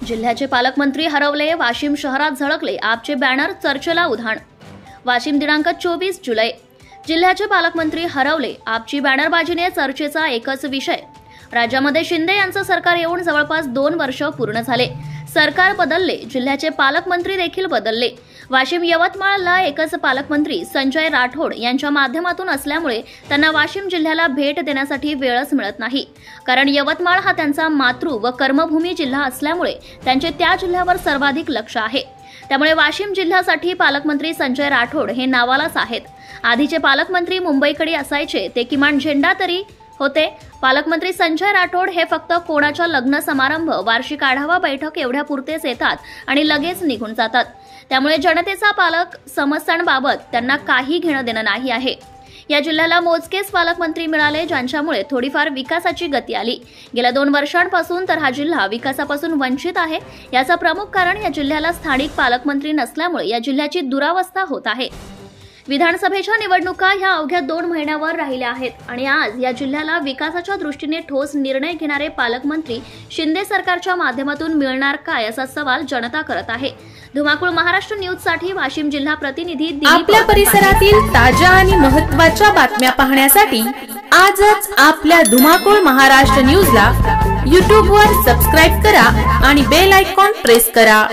जिल्ह्याचे पालकमंत्री हरवले, वाशिम शहरात झळकले आपचे बॅनर, चर्चेला उधाण। वाशिम दिनांक 24 जुलै। जिल्ह्याचे पालकमंत्री हरवले, आपची बॅनरबाजीने चर्चेचा एकच विषय। राज्यामध्ये शिंदे यांचं सरकार येऊन जवळपास 2 वर्ष पूर्ण झाले। सरकार बदलले, जिल्ह्याचे पालकमंत्री देखील बदलले। वाशिम यवतमाळला एकच पालकमंत्री संजय राठोड यांच्या माध्यमातून असल्यामुळे त्यांना वाशिम जिल्ह्याला भेट देण्यासाठी वेळच मिळत नाही। कारण यवतमाळ हा त्यांचा मातृ व कर्मभूमी जिल्हा असल्यामुळे त्यांचे त्या जिल्ह्यावर सर्वाधिक लक्ष आहे। त्यामुळे वाशिम जिल्ह्यासाठी पालकमंत्री संजय राठोड हे नावालाच आहेत। आधीचे पालकमंत्री मुंबईकडे असायचे, ते किमान झेंडा तरी होते। पालकमंत्री संजय राठोड हे फक्त कोणाच्या लग्न समारंभ, वार्षिक आढावा बैठक एवढ्यापुरतेच येतात आणि लगेच निघून जातात। त्यामुळे जनतेचा पालक समस्यांबाबत त्यांना काही घेणं देणं नाही आहे। या जिल्ह्याला मोजकेच पालकमंत्री मिळाले, ज्यांच्यामुळे थोडीफार विकासाची गती आली। गेल्या 2 वर्षांपासून तर हा जिल्हा विकासापासून वंचित आहे। याचं प्रमुख कारण या जिल्ह्याला स्थानिक पालकमंत्री नसल्यामुळे या जिल्ह्याची दुरावस्था होत आहे। विधानसभेच्या निवडणुका ह्या अवघ्या 2 महिन्यावर राहिल्या आहेत आणि आज या जिल्ह्याला विकासाच्या दृष्टीने ठोस निर्णय घेणारे पालकमंत्री शिंदे सरकारच्या माध्यमातून मिळणार काय, असा सवाल जनता करत आहे। धुमाकूळ महाराष्ट्र न्यूज साठी वाशिम जिल्हा प्रतिनिधी आपल्या परिसरातील ताज्या आणि महत्त्वाच्या बातम्या पाहण्यासाठी आजच आपल्या धुमाकूळ महाराष्ट्र न्यूजला YouTube वर सबस्क्राइब करा आणि बेल आयकॉन प्रेस करा।